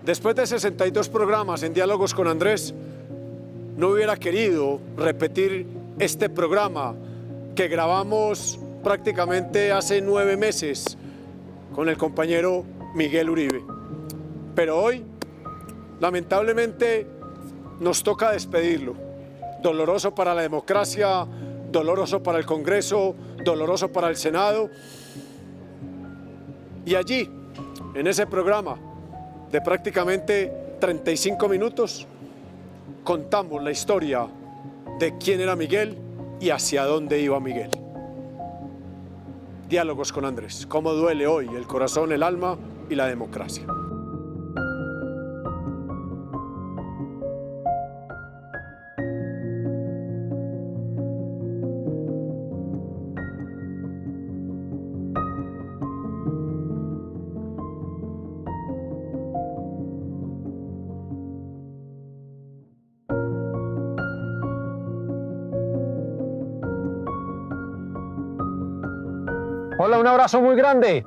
Después de 62 programas en Diálogos con Andrés, no hubiera querido repetir este programa que grabamos prácticamente hace 9 meses con el compañero Miguel Uribe. Pero hoy, lamentablemente, nos toca despedirlo. Doloroso para la democracia, doloroso para el Congreso, doloroso para el Senado. Y allí, en ese programa de prácticamente 35 minutos, contamos la historia de quién era Miguel y hacia dónde iba Miguel. Diálogos con Andrés. Cómo duele hoy el corazón, el alma y la democracia. Hola, un abrazo muy grande.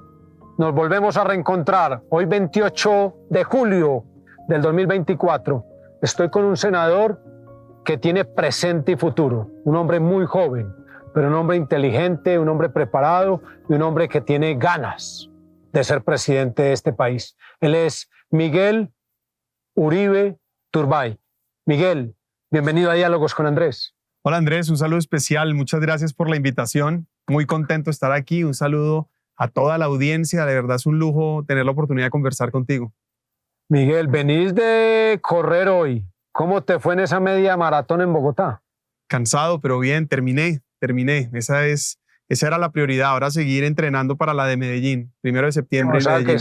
Nos volvemos a reencontrar hoy 28 de julio del 2024. Estoy con un senador que tiene presente y futuro, un hombre muy joven, pero un hombre inteligente, un hombre preparado y un hombre que tiene ganas de ser presidente de este país. Él es Miguel Uribe Turbay. Miguel, bienvenido a Diálogos con Andrés. Hola Andrés, un saludo especial. Muchas gracias por la invitación. Muy contento de estar aquí. Un saludo a toda la audiencia. De verdad es un lujo tener la oportunidad de conversar contigo. Miguel, venís de correr hoy. ¿Cómo te fue en esa media maratón en Bogotá? Cansado, pero bien. Terminé. Esa era la prioridad. Ahora seguir entrenando para la de Medellín. 1 de septiembre. O sea Medellín.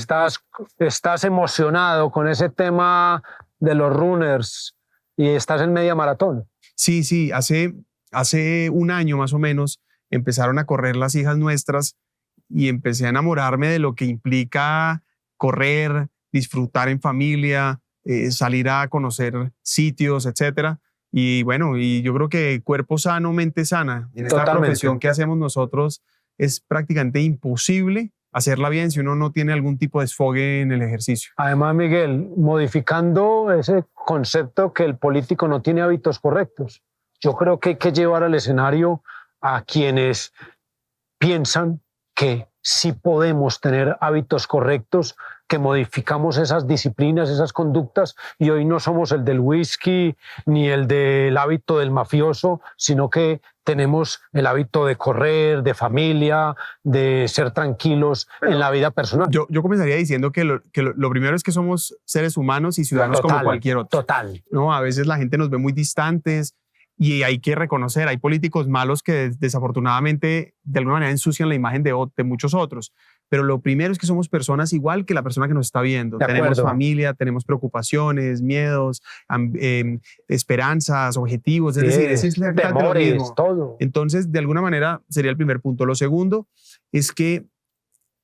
que estás emocionado con ese tema de los runners y estás en media maratón. Sí. Hace un año más o menos empezaron a correr las hijas nuestras y empecé a enamorarme de lo que implica correr, disfrutar en familia, salir a conocer sitios, etcétera. Y bueno, y yo creo que cuerpo sano, mente sana. En esta profesión que hacemos nosotros es prácticamente imposible hacerla bien si uno no tiene algún tipo de desfogue en el ejercicio. Además, Miguel, modificando ese concepto que el político no tiene hábitos correctos, yo creo que hay que llevar al escenario a quienes piensan que sí podemos tener hábitos correctos, que modificamos esas disciplinas, esas conductas, y hoy no somos el del whisky ni el del hábito del mafioso, sino que tenemos el hábito de correr, de familia, de ser tranquilos en la vida personal. Yo comenzaría diciendo que lo primero es que somos seres humanos y ciudadanos como cualquier otro. Total. ¿No? A veces la gente nos ve muy distantes, y hay que reconocer, hay políticos malos que desafortunadamente de alguna manera ensucian la imagen de muchos otros. Pero lo primero es que somos personas igual que la persona que nos está viendo. Tenemos familia, tenemos preocupaciones, miedos, esperanzas, objetivos. Es decir, ese es el temores, todo. Entonces, de alguna manera sería el primer punto. Lo segundo es que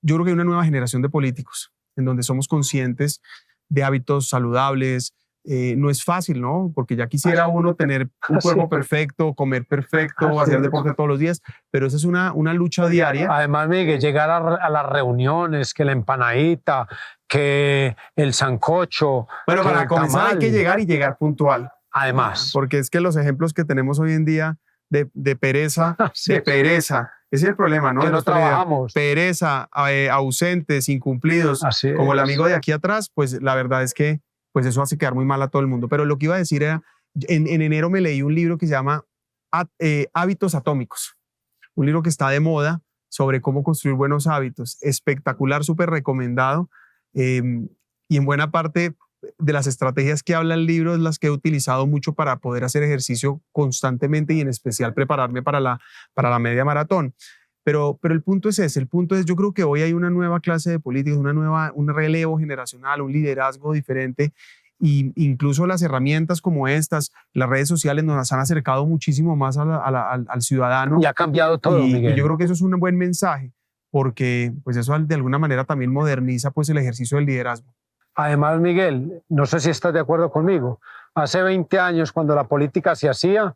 yo creo que hay una nueva generación de políticos en donde somos conscientes de hábitos saludables. No es fácil, ¿no? Porque ya quisiera uno tener un cuerpo perfecto, comer perfecto, hacer deporte todos los días, pero esa es una lucha diaria. Además, Miguel, llegar a las reuniones, que la empanadita, que el sancocho. Bueno, para comenzar hay que llegar y llegar puntual. Además. Porque es que los ejemplos que tenemos hoy en día de pereza, ese es el problema, ¿no? Que no trabajamos. Pereza, ausentes, incumplidos, como el amigo de aquí atrás, pues la verdad es que pues eso hace quedar muy mal a todo el mundo. Pero lo que iba a decir era, en enero me leí un libro que se llama Hábitos Atómicos, un libro que está de moda sobre cómo construir buenos hábitos. Espectacular, súper recomendado. Y en buena parte de las estrategias que habla el libro es las que he utilizado mucho para poder hacer ejercicio constantemente y en especial prepararme para la media maratón. Pero el punto es ese, yo creo que hoy hay una nueva clase de políticos, un relevo generacional, un liderazgo diferente, y incluso las herramientas como estas, las redes sociales nos han acercado muchísimo más al ciudadano. Y ha cambiado todo, Miguel. Y yo creo que eso es un buen mensaje, porque pues eso de alguna manera también moderniza pues el ejercicio del liderazgo. Además, Miguel, no sé si estás de acuerdo conmigo, hace 20 años cuando la política se hacía,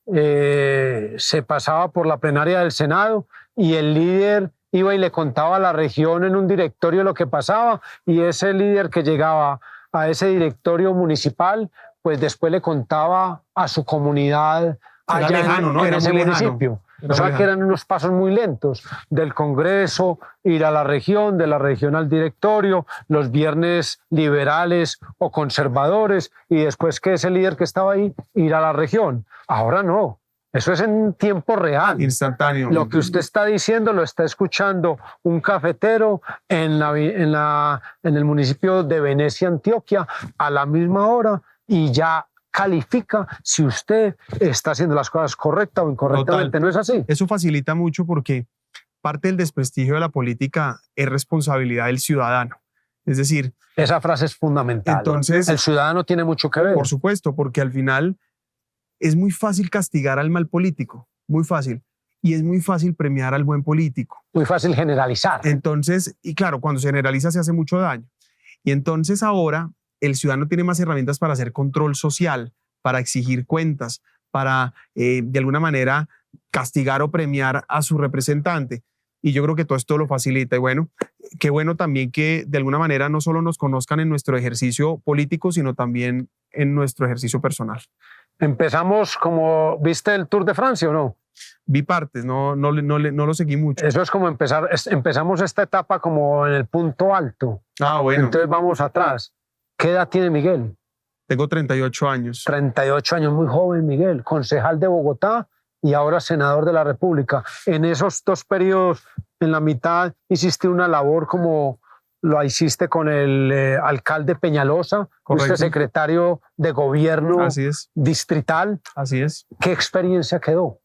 se pasaba por la plenaria del Senado y el líder iba y le contaba a la región en un directorio lo que pasaba, y ese líder que llegaba a ese directorio municipal, pues después le contaba a su comunidad allá lejano, ¿no? en Era ese muy lejano. municipio. O sea que eran unos pasos muy lentos, del Congreso, ir a la región, de la región al directorio, los viernes liberales o conservadores, y después que ese líder que estaba ahí, ir a la región. Ahora no, eso es en tiempo real. Instantáneo. Lo que usted está diciendo lo está escuchando un cafetero en el municipio de Venecia, Antioquia, a la misma hora, y ya califica si usted está haciendo las cosas correctas o incorrectamente. Total. ¿No es así? Eso facilita mucho porque parte del desprestigio de la política es responsabilidad del ciudadano. Es decir, esa frase es fundamental. Entonces, el ciudadano tiene mucho que ver. Por supuesto, porque al final es muy fácil castigar al mal político, muy fácil. Y es muy fácil premiar al buen político. Muy fácil generalizar. Entonces, y claro, cuando se generaliza se hace mucho daño. Y entonces ahora el ciudadano tiene más herramientas para hacer control social, para exigir cuentas, para de alguna manera castigar o premiar a su representante. Y yo creo que todo esto lo facilita. Y bueno, qué bueno también que de alguna manera no solo nos conozcan en nuestro ejercicio político, sino también en nuestro ejercicio personal. Empezamos como, ¿viste el Tour de Francia o no? Vi partes, no lo seguí mucho. Eso es como empezamos esta etapa como en el punto alto. Ah, bueno. Entonces vamos atrás. ¿Qué edad tiene Miguel? Tengo 38 años. 38 años, muy joven Miguel, concejal de Bogotá y ahora senador de la República. En esos dos periodos, en la mitad, hiciste una labor como lo hiciste con el alcalde Peñalosa, usted secretario de gobierno Así es. distrital. Así es. ¿Qué experiencia quedó?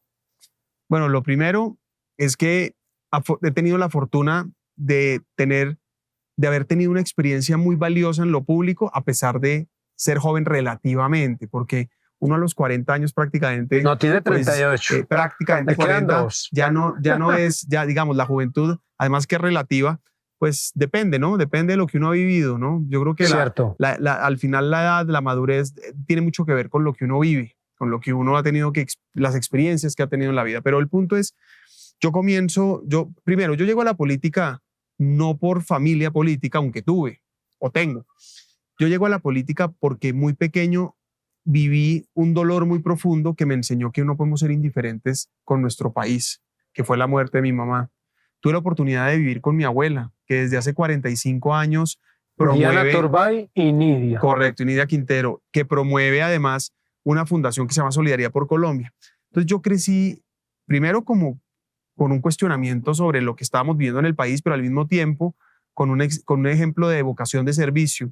Bueno, lo primero es que he tenido la fortuna de haber tenido una experiencia muy valiosa en lo público, a pesar de ser joven relativamente, porque uno a los 40 años prácticamente... No, tiene 38. Pues, prácticamente 40, ya no es, ya digamos, la juventud, además que es relativa, pues depende, ¿no? Depende de lo que uno ha vivido, ¿no? Yo creo que al final la edad, la madurez tiene mucho que ver con lo que uno vive, con lo que uno ha tenido, las experiencias que ha tenido en la vida. Pero el punto es, primero, yo llego a la política no por familia política, aunque tuve o tengo. Yo llego a la política porque muy pequeño viví un dolor muy profundo que me enseñó que no podemos ser indiferentes con nuestro país, que fue la muerte de mi mamá. Tuve la oportunidad de vivir con mi abuela, que desde hace 45 años promueve... Diana Turbay y Nidia. Correcto, y Nidia Quintero, que promueve además una fundación que se llama Solidaridad por Colombia. Entonces yo crecí primero como con un cuestionamiento sobre lo que estábamos viviendo en el país, pero al mismo tiempo con un ejemplo de vocación de servicio.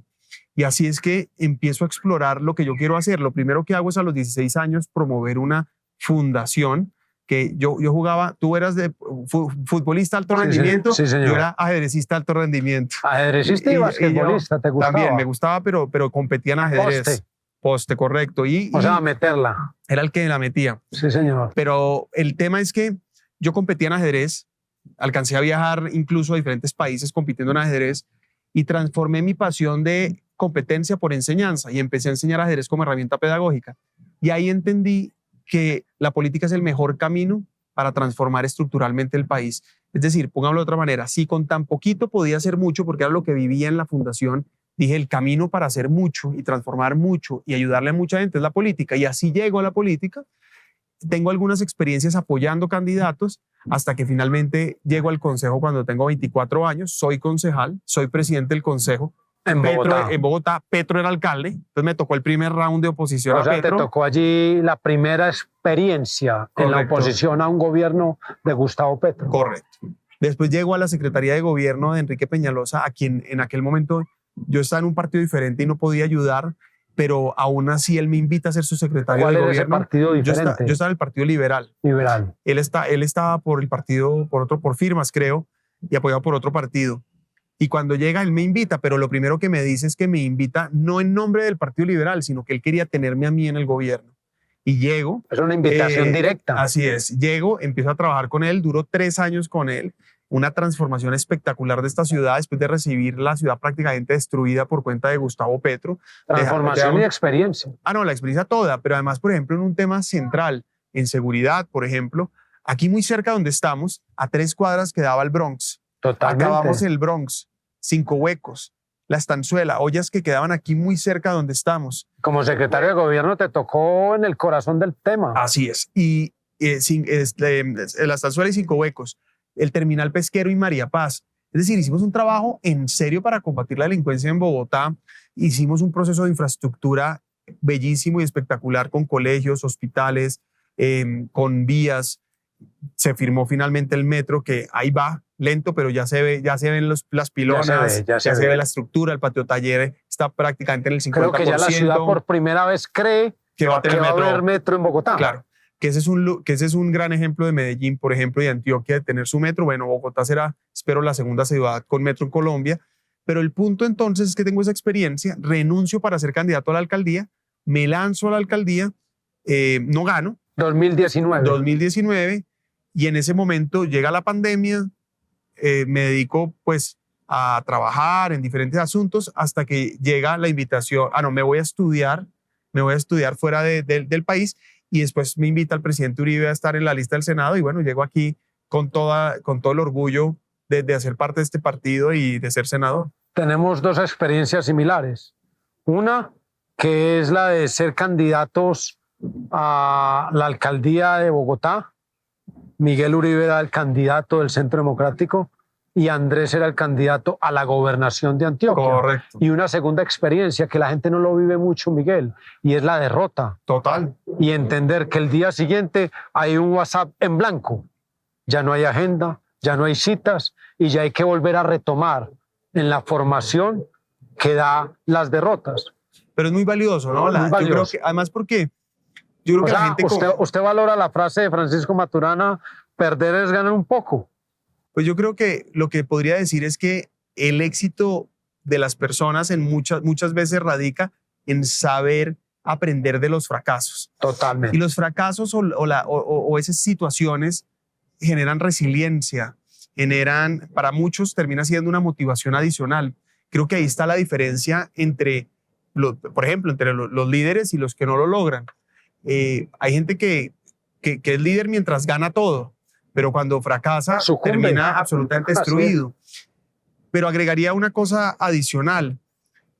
Y así es que empiezo a explorar lo que yo quiero hacer. Lo primero que hago es a los 16 años promover una fundación que yo jugaba. Tú eras de futbolista alto rendimiento, sí, señor. Yo era ajedrecista alto rendimiento. Ajedrecista y basquetbolista, ¿te gustaba? También me gustaba, pero competía en ajedrez. Poste, correcto. O sea, meterla. Era el que la metía. Sí, señor. Pero el tema es que yo competía en ajedrez, alcancé a viajar incluso a diferentes países compitiendo en ajedrez y transformé mi pasión de competencia por enseñanza y empecé a enseñar ajedrez como herramienta pedagógica. Y ahí entendí que la política es el mejor camino para transformar estructuralmente el país. Es decir, pongámoslo de otra manera, si con tan poquito podía hacer mucho, porque era lo que vivía en la fundación, dije, el camino para hacer mucho y transformar mucho y ayudarle a mucha gente es la política. Y así llego a la política. Tengo algunas experiencias apoyando candidatos hasta que finalmente llego al consejo cuando tengo 24 años. Soy concejal, soy presidente del consejo. En Bogotá, Petro era alcalde, entonces me tocó el primer round de oposición a Petro. Te tocó allí la primera experiencia en la oposición a un gobierno de Gustavo Petro. Correcto. Después llego a la Secretaría de Gobierno de Enrique Peñalosa, a quien en aquel momento yo estaba en un partido diferente y no podía ayudar, pero aún así él me invita a ser su secretario de gobierno. ¿Cuál era ese partido diferente? Yo estaba en el Partido Liberal. Liberal. Él estaba por el partido, por firmas, creo, y apoyado por otro partido. Y cuando llega, él me invita, pero lo primero que me dice es que me invita no en nombre del Partido Liberal, sino que él quería tenerme a mí en el gobierno. Y llego. Es una invitación directa. Así es. Llego, empiezo a trabajar con él, duró 3 años con él. Una transformación espectacular de esta ciudad después de recibir la ciudad prácticamente destruida por cuenta de Gustavo Petro. Transformación y experiencia. No, la experiencia toda, pero además, por ejemplo, en un tema central, en seguridad, por ejemplo, aquí muy cerca donde estamos, a 3 cuadras quedaba el Bronx. Totalmente. Acabamos el Bronx, 5 huecos. La Estanzuela, ollas que quedaban aquí muy cerca de donde estamos. Como secretario de gobierno te tocó en el corazón del tema. Así es. Y La Estanzuela y Cinco Huecos, el terminal pesquero y María Paz. Es decir, hicimos un trabajo en serio para combatir la delincuencia en Bogotá. Hicimos un proceso de infraestructura bellísimo y espectacular con colegios, hospitales, con vías. Se firmó finalmente el metro, que ahí va, lento, pero ya se ven las pilonas, ya se ve la estructura, el patio taller está prácticamente en el 50%. Creo que ya la ciudad por primera vez cree que va a haber metro en Bogotá. Claro, que ese es un gran ejemplo de Medellín, por ejemplo, y Antioquia de tener su metro. Bueno, Bogotá será, espero, la segunda ciudad con metro en Colombia, pero el punto entonces es que tengo esa experiencia, renuncio para ser candidato a la alcaldía, me lanzo a la alcaldía, no gano. 2019, y en ese momento llega la pandemia, me dedico pues a trabajar en diferentes asuntos hasta que llega la invitación, me voy a estudiar fuera del país, y después me invita el presidente Uribe a estar en la lista del Senado, y bueno, llego aquí con todo el orgullo de hacer parte de este partido y de ser senador. Tenemos dos experiencias similares. Una, que es la de ser candidatos a la alcaldía de Bogotá. Miguel Uribe era el candidato del Centro Democrático y Andrés era el candidato a la gobernación de Antioquia. Correcto. Y una segunda experiencia que la gente no lo vive mucho, Miguel, y es la derrota. Total. Y entender que el día siguiente hay un WhatsApp en blanco. Ya no hay agenda, ya no hay citas y ya hay que volver a retomar en la formación que da las derrotas. Pero es muy valioso, ¿no? Muy valioso. Yo creo que, además porque yo creo que la gente... Usted valora la frase de Francisco Maturana, perder es ganar un poco. Pues yo creo que lo que podría decir es que el éxito de las personas muchas veces radica en saber aprender de los fracasos. Totalmente. Y los fracasos o esas situaciones generan resiliencia, para muchos termina siendo una motivación adicional. Creo que ahí está la diferencia por ejemplo, entre los líderes y los que no lo logran. Hay gente que es líder mientras gana todo, pero cuando fracasa termina absolutamente destruido. Pero agregaría una cosa adicional,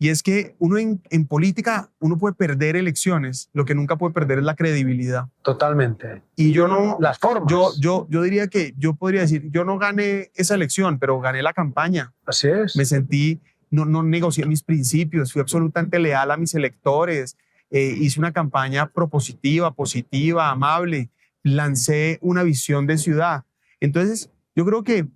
y es que uno en política uno puede perder elecciones, lo que nunca puede perder es la credibilidad. Totalmente. Y yo no... Las formas. Yo diría que yo podría decir, yo no gané esa elección, pero gané la campaña. Así es. Me sentí, no negocié mis principios, fui absolutamente leal a mis electores, hice una campaña propositiva, positiva, amable, lancé una visión de ciudad. Entonces, yo creo que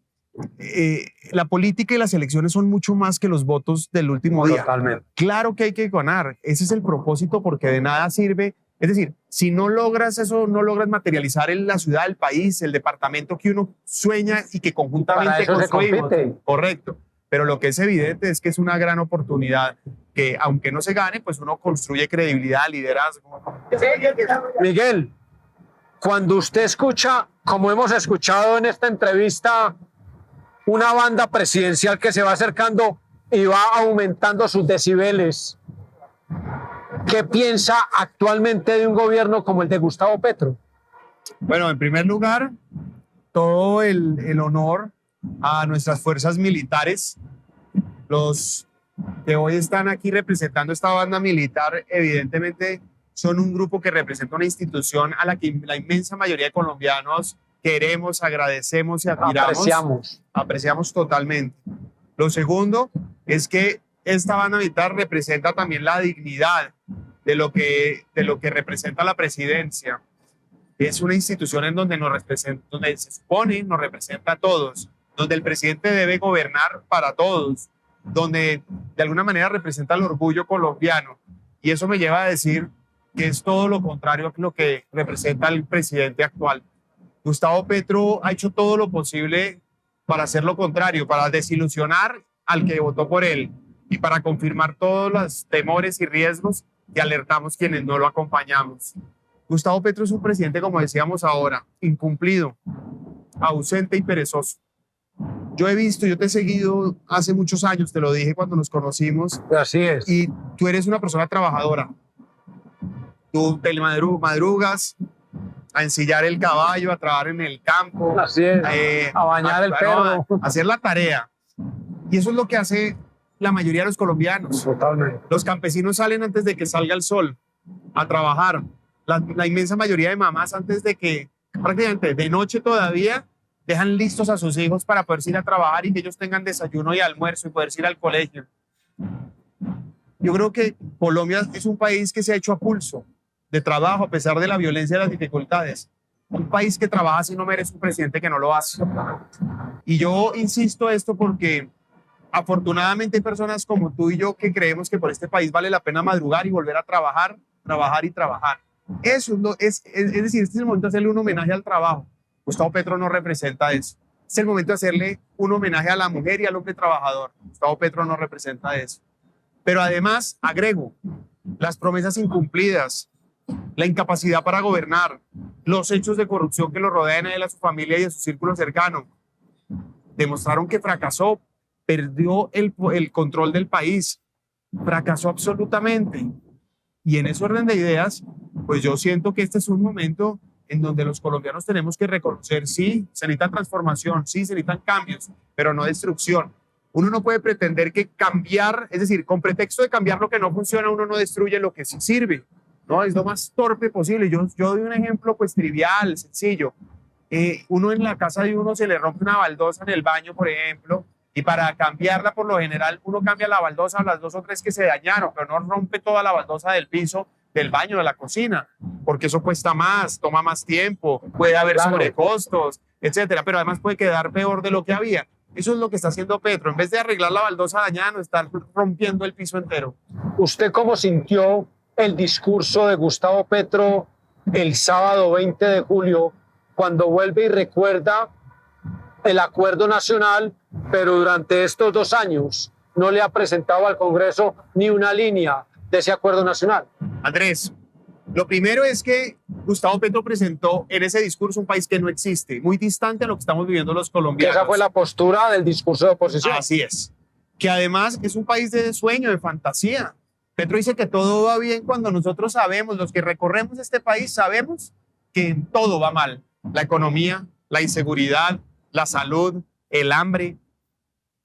la política y las elecciones son mucho más que los votos del último día. Totalmente. Claro que hay que ganar, ese es el propósito, porque de nada sirve. Es decir, si no logras eso, no logras materializar en la ciudad, el país, el departamento que uno sueña y que conjuntamente construimos. Correcto. Pero lo que es evidente es que es una gran oportunidad que, aunque no se gane, pues uno construye credibilidad, liderazgo. Miguel, cuando usted escucha, como hemos escuchado en esta entrevista, una banda presidencial que se va acercando y va aumentando sus decibeles, ¿qué piensa actualmente de un gobierno como el de Gustavo Petro? Bueno, en primer lugar, todo el honor a nuestras fuerzas militares. Los que hoy están aquí representando esta banda militar, evidentemente son un grupo que representa una institución a la que la inmensa mayoría de colombianos queremos, agradecemos y admiramos. Apreciamos totalmente. Lo segundo es que esta banda militar representa también la dignidad de lo que representa la presidencia. Es una institución en donde donde se supone nos representa a todos, donde el presidente debe gobernar para todos, donde de alguna manera representa el orgullo colombiano. Y eso me lleva a decir que es todo lo contrario a lo que representa el presidente actual. Gustavo Petro ha hecho todo lo posible para hacer lo contrario, para desilusionar al que votó por él y para confirmar todos los temores y riesgos que alertamos quienes no lo acompañamos. Gustavo Petro es un presidente, como decíamos ahora, incumplido, ausente y perezoso. Yo te he seguido hace muchos años, te lo dije cuando nos conocimos. Así es. Y tú eres una persona trabajadora. Tú te madrugas a ensillar el caballo, a trabajar en el campo. Así es. A bañar el perro. A hacer la tarea. Y eso es lo que hace la mayoría de los colombianos. Totalmente. Los campesinos salen antes de que salga el sol a trabajar. La inmensa mayoría de mamás antes de que, prácticamente de noche todavía, dejan listos a sus hijos para poder ir a trabajar y que ellos tengan desayuno y almuerzo y poder ir al colegio. Yo creo que Colombia es un país que se ha hecho a pulso de trabajo a pesar de la violencia y las dificultades. Un país que trabaja si no merece un presidente que no lo hace. Y yo insisto esto porque afortunadamente hay personas como tú y yo que creemos que por este país vale la pena madrugar y volver a trabajar, trabajar y trabajar. Eso es decir, este es el momento de hacerle un homenaje al trabajo. Gustavo Petro no representa eso. Es el momento de hacerle un homenaje a la mujer y al hombre trabajador. Gustavo Petro no representa eso. Pero además, agrego, las promesas incumplidas, la incapacidad para gobernar, los hechos de corrupción que lo rodean a él, a su familia y a su círculo cercano, demostraron que fracasó, perdió el control del país, fracasó absolutamente. Y en ese orden de ideas, pues yo siento que este es un momento en donde los colombianos tenemos que reconocer, sí, se necesita transformación, sí, se necesitan cambios, pero no destrucción. Uno no puede pretender que cambiar, es decir, con pretexto de cambiar lo que no funciona, uno no destruye lo que sí sirve. No, es lo más torpe posible. Yo doy un ejemplo pues trivial, sencillo. Uno en la casa de uno se le rompe una baldosa en el baño, por ejemplo, y para cambiarla, por lo general, uno cambia la baldosa a las 2 o 3 que se dañaron, pero no rompe toda la baldosa del piso, del baño, de la cocina, porque eso cuesta más, toma más tiempo, puede haber sobrecostos, etcétera, pero además puede quedar peor de lo que había. Eso es lo que está haciendo Petro. En vez de arreglar la baldosa dañada, no está rompiendo el piso entero. ¿Usted cómo sintió el discurso de Gustavo Petro el sábado 20 de julio, cuando vuelve y recuerda el acuerdo nacional, pero durante estos 2 años no le ha presentado al Congreso ni una línea de ese acuerdo nacional? Andrés, lo primero es que Gustavo Petro presentó en ese discurso un país que no existe, muy distante a lo que estamos viviendo los colombianos. Esa fue la postura del discurso de oposición. Así es. Que además es un país de sueño, de fantasía. Petro dice que todo va bien cuando nosotros sabemos, los que recorremos este país, sabemos que todo va mal. La economía, la inseguridad, la salud, el hambre.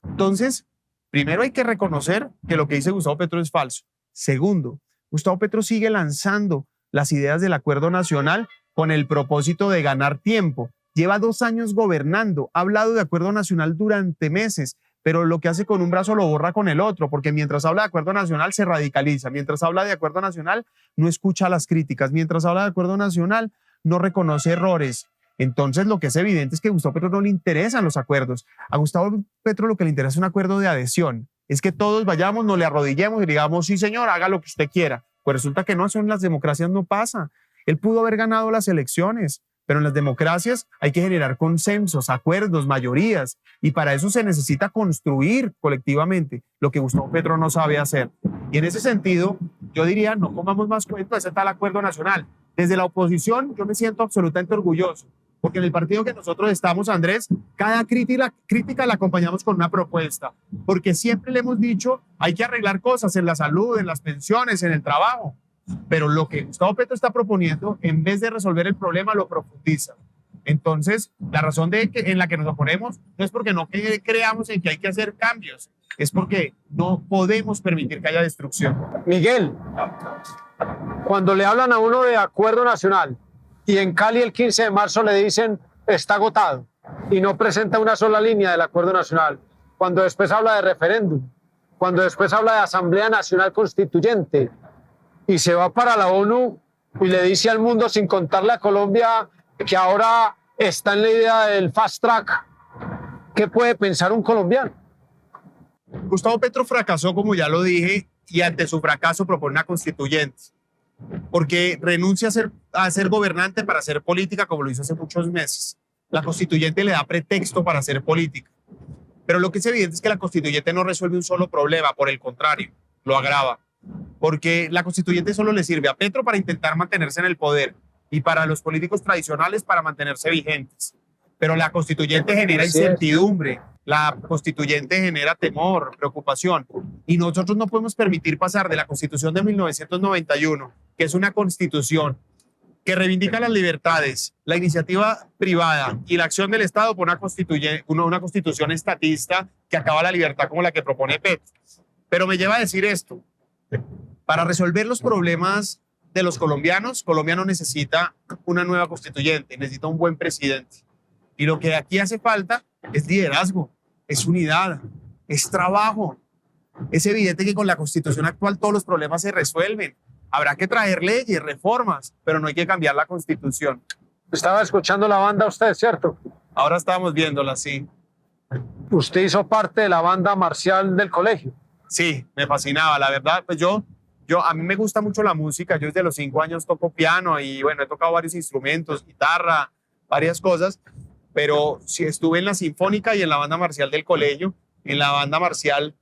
Entonces, primero hay que reconocer que lo que dice Gustavo Petro es falso. Segundo, Gustavo Petro sigue lanzando las ideas del acuerdo nacional con el propósito de ganar tiempo. Lleva 2 años gobernando, ha hablado de acuerdo nacional durante meses, pero lo que hace con un brazo lo borra con el otro, porque mientras habla de acuerdo nacional se radicaliza, mientras habla de acuerdo nacional no escucha las críticas, mientras habla de acuerdo nacional no reconoce errores. Entonces lo que es evidente es que a Gustavo Petro no le interesan los acuerdos. A Gustavo Petro lo que le interesa es un acuerdo de adhesión. Es que todos vayamos, nos le arrodillemos y digamos, sí señor, haga lo que usted quiera. Pues resulta que no, eso en las democracias no pasa. Él pudo haber ganado las elecciones, pero en las democracias hay que generar consensos, acuerdos, mayorías, y para eso se necesita construir colectivamente, lo que Gustavo Petro no sabe hacer. Y en ese sentido, yo diría, no comamos más cuento de ese tal acuerdo nacional. Desde la oposición yo me siento absolutamente orgulloso, porque en el partido que nosotros estamos, Andrés, cada crítica la acompañamos con una propuesta, porque siempre le hemos dicho, hay que arreglar cosas en la salud, en las pensiones, en el trabajo, pero lo que Gustavo Petro está proponiendo, en vez de resolver el problema, lo profundiza. Entonces, la razón en la que nos oponemos no es porque no creamos en que hay que hacer cambios, es porque no podemos permitir que haya destrucción. Miguel, cuando le hablan a uno de acuerdo nacional y en Cali el 15 de marzo le dicen está agotado y no presenta una sola línea del acuerdo nacional, cuando después habla de referéndum, cuando después habla de Asamblea Nacional Constituyente y se va para la ONU y le dice al mundo, sin contarle a Colombia, que ahora está en la idea del fast track, ¿qué puede pensar un colombiano? Gustavo Petro fracasó, como ya lo dije, y ante su fracaso propone una constituyente, porque renuncia a ser gobernante para hacer política, como lo hizo hace muchos meses. La constituyente le da pretexto para hacer política, pero lo que es evidente es que la constituyente no resuelve un solo problema, por el contrario, lo agrava, porque la constituyente solo le sirve a Petro para intentar mantenerse en el poder y para los políticos tradicionales para mantenerse vigentes. Pero la constituyente genera incertidumbre, la constituyente genera temor, preocupación, y nosotros no podemos permitir pasar de la Constitución de 1991, que es una constitución que reivindica las libertades, la iniciativa privada y la acción del Estado, por una constitución estatista que acaba la libertad como la que propone Petro. Pero me lleva a decir esto. Para resolver los problemas de los colombianos, Colombia no necesita una nueva constituyente, necesita un buen presidente. Y lo que aquí hace falta es liderazgo, es unidad, es trabajo. Es evidente que con la constitución actual todos los problemas se resuelven. Habrá que traer leyes, reformas, pero no hay que cambiar la constitución. Estaba escuchando la banda usted, ¿cierto? Ahora estamos viéndola, sí. ¿Usted hizo parte de la banda marcial del colegio? Sí, me fascinaba, la verdad. Pues a mí me gusta mucho la música. Yo desde los 5 años toco piano y bueno, he tocado varios instrumentos, guitarra, varias cosas, pero sí estuve en la sinfónica y en la banda marcial del colegio. En la banda marcial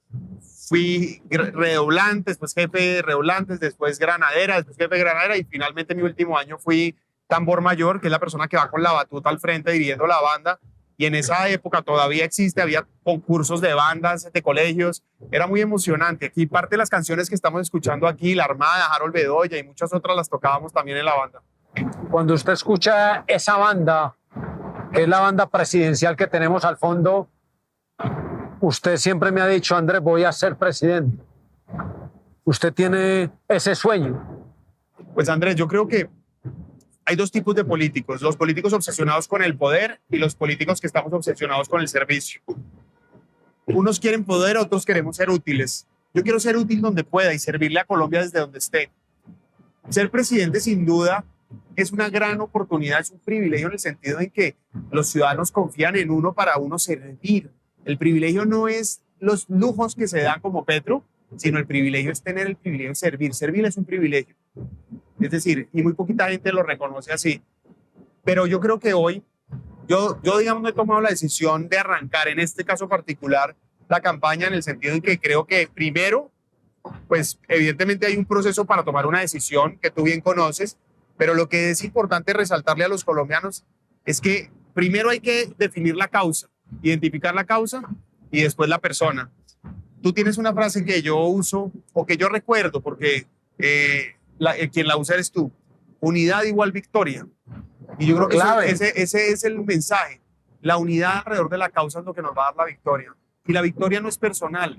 fui redoblante, después jefe de redoblantes, después granadera, después jefe de granadera y finalmente en mi último año fui tambor mayor, que es la persona que va con la batuta al frente dirigiendo la banda. Y en esa época todavía existe, había concursos de bandas, de colegios, era muy emocionante. Aquí parte de las canciones que estamos escuchando aquí, La Armada, Harold Bedoya y muchas otras las tocábamos también en la banda. Cuando usted escucha esa banda, que es la banda presidencial que tenemos al fondo, usted siempre me ha dicho, Andrés, voy a ser presidente. ¿Usted tiene ese sueño? Pues Andrés, yo creo que hay 2 tipos de políticos, los políticos obsesionados con el poder y los políticos que estamos obsesionados con el servicio. Unos quieren poder, otros queremos ser útiles. Yo quiero ser útil donde pueda y servirle a Colombia desde donde esté. Ser presidente sin duda es una gran oportunidad, es un privilegio en el sentido en que los ciudadanos confían en uno para uno servir. El privilegio no es los lujos que se dan como Petro, sino el privilegio es tener el privilegio de servir. Servir es un privilegio. Es decir, y muy poquita gente lo reconoce así. Pero yo creo que hoy, yo digamos, no he tomado la decisión de arrancar, en este caso particular, la campaña en el sentido en que creo que primero, pues evidentemente hay un proceso para tomar una decisión que tú bien conoces, pero lo que es importante resaltarle a los colombianos es que primero hay que definir la causa, identificar la causa y después la persona. Tú tienes una frase que yo uso o que yo recuerdo porque quien la usa eres tú. Unidad igual victoria. Y yo creo que ese es el mensaje. La unidad alrededor de la causa es lo que nos va a dar la victoria. Y la victoria no es personal.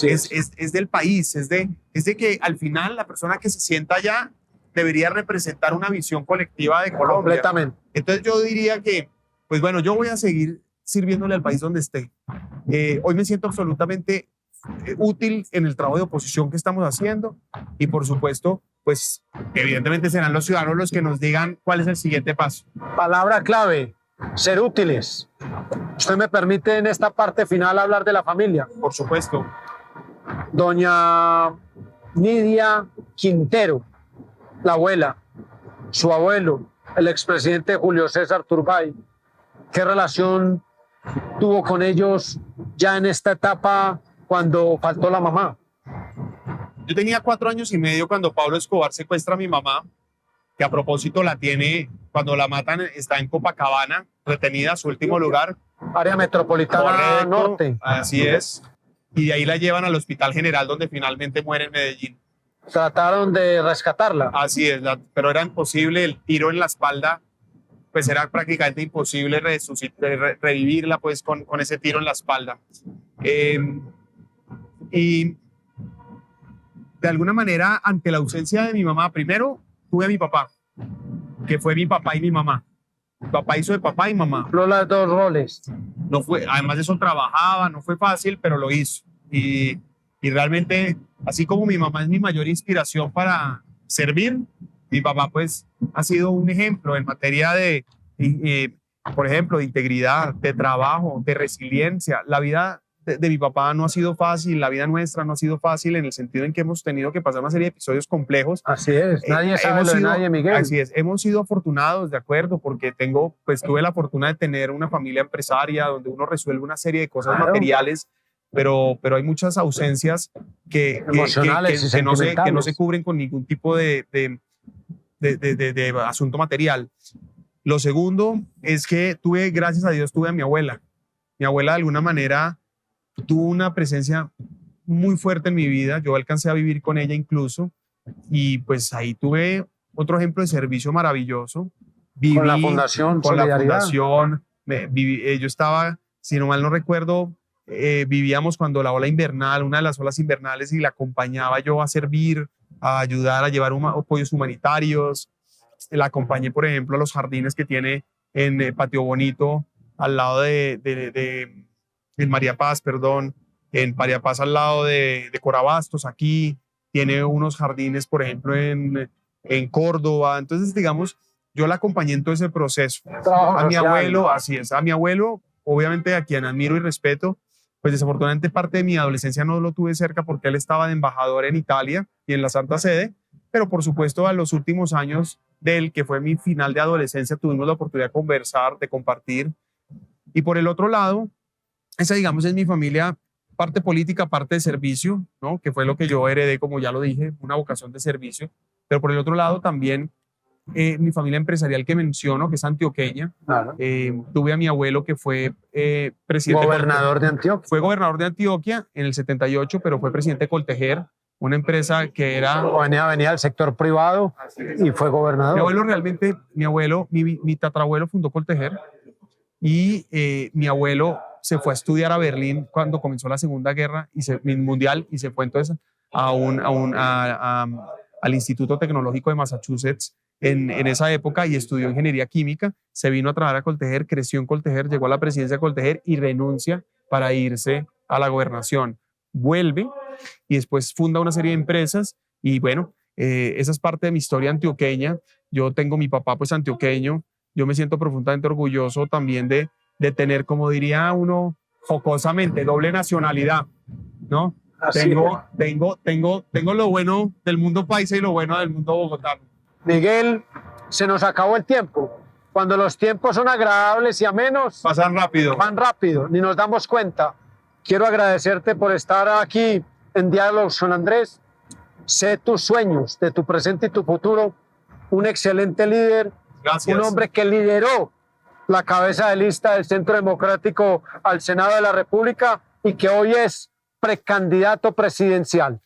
Es del país. Es de que al final la persona que se sienta allá debería representar una visión colectiva de Colombia. Completamente. Entonces yo diría que, pues bueno, yo voy a seguir sirviéndole al país donde esté. Hoy me siento absolutamente útil en el trabajo de oposición que estamos haciendo y por supuesto, pues evidentemente serán los ciudadanos los que nos digan cuál es el siguiente paso. Palabra clave, ser útiles. ¿Usted me permite en esta parte final hablar de la familia? Por supuesto. Doña Nidia Quintero, la abuela, su abuelo, el expresidente Julio César Turbay, ¿qué relación tuvo con ellos ya en esta etapa cuando faltó la mamá? Yo tenía 4 años y medio cuando Pablo Escobar secuestra a mi mamá, que a propósito la tiene, cuando la matan, está en Copacabana, retenida a su último lugar. Área metropolitana. Correcto, norte. Así es. Y de ahí la llevan al Hospital General, donde finalmente muere en Medellín. Trataron de rescatarla. Así es, pero era imposible, el tiro en la espalda, pues era prácticamente imposible revivirla pues con ese tiro en la espalda. Y de alguna manera, ante la ausencia de mi mamá, primero tuve a mi papá, que fue mi papá y mi mamá. Mi papá hizo de papá y mamá. Los 2 roles. No fue, además de eso trabajaba, no fue fácil, pero lo hizo. Y realmente, así como mi mamá es mi mayor inspiración para servir, mi papá pues ha sido un ejemplo en materia de, por ejemplo, de integridad, de trabajo, de resiliencia. La vida de mi papá no ha sido fácil, la vida nuestra no ha sido fácil en el sentido en que hemos tenido que pasar una serie de episodios complejos. Así es, nadie sabe lo de nadie, Miguel. Así es, hemos sido afortunados, de acuerdo, porque tuve la fortuna de tener una familia empresaria donde uno resuelve una serie de cosas materiales, pero hay muchas ausencias emocionales que no se cubren con ningún tipo de asunto material. Lo segundo es que gracias a Dios, tuve a mi abuela. Mi abuela de alguna manera tuvo una presencia muy fuerte en mi vida. Yo alcancé a vivir con ella incluso y pues ahí tuve otro ejemplo de servicio maravilloso. Viví con la Fundación con Solidaridad. La Fundación, yo estaba, si no mal no recuerdo, vivíamos cuando la ola invernal, una de las olas invernales, y la acompañaba yo a servir, a ayudar, a llevar apoyos humanitarios. La acompañé, por ejemplo, a los jardines que tiene en Patio Bonito, al lado en María Paz, perdón, en María Paz al lado de Corabastos, aquí. Tiene unos jardines, por ejemplo, en Córdoba. Entonces, digamos, yo la acompañé en todo ese proceso. A mi abuelo, así es, a mi abuelo, obviamente a quien admiro y respeto, pues desafortunadamente parte de mi adolescencia no lo tuve cerca porque él estaba de embajador en Italia y en la Santa Sede, pero por supuesto a los últimos años de él, que fue mi final de adolescencia, tuvimos la oportunidad de conversar, de compartir. Y por el otro lado, esa, digamos, es mi familia, parte política, parte de servicio, ¿no? Que fue lo que yo heredé, como ya lo dije, una vocación de servicio. Pero por el otro lado también mi familia empresarial que menciono, que es antioqueña. Claro. Tuve a mi abuelo que fue presidente. Gobernador de Antioquia. Fue gobernador de Antioquia en el 78, pero fue presidente de Coltejer, una empresa que era... Venía del sector privado y fue gobernador. Mi abuelo realmente, mi tatarabuelo fundó Coltejer y mi abuelo se fue a estudiar a Berlín cuando comenzó la Segunda Guerra Mundial y se fue entonces al Instituto Tecnológico de Massachusetts en esa época y estudió ingeniería química. Se vino a trabajar a Coltejer, creció en Coltejer, llegó a la presidencia de Coltejer y renuncia para irse a la gobernación. Vuelve y después funda una serie de empresas y bueno, esa es parte de mi historia antioqueña. Yo tengo mi papá pues antioqueño. Yo me siento profundamente orgulloso también de tener, como diría uno jocosamente, doble nacionalidad, ¿no? Tengo lo bueno del mundo paisa y lo bueno del mundo bogotano. Miguel, se nos acabó el tiempo. Cuando los tiempos son agradables y amenos, pasan rápido. Van rápido, ni nos damos cuenta. Quiero agradecerte por estar aquí en Diálogos con Andrés. Sé tus sueños de tu presente y tu futuro. Un excelente líder. Gracias. Un hombre que lideró la cabeza de lista del Centro Democrático al Senado de la República y que hoy es precandidato presidencial.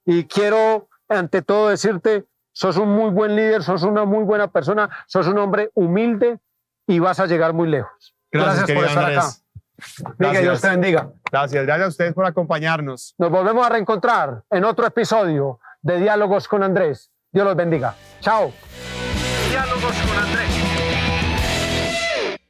Y quiero, ante todo, decirte, sos un muy buen líder, sos una muy buena persona, sos un hombre humilde y vas a llegar muy lejos. Gracias por estar Andrés. acá. Gracias. Dios te bendiga. Gracias a ustedes por acompañarnos. Nos volvemos a reencontrar en otro episodio de Diálogos con Andrés. Dios los bendiga. Chao. Diálogos con Andrés.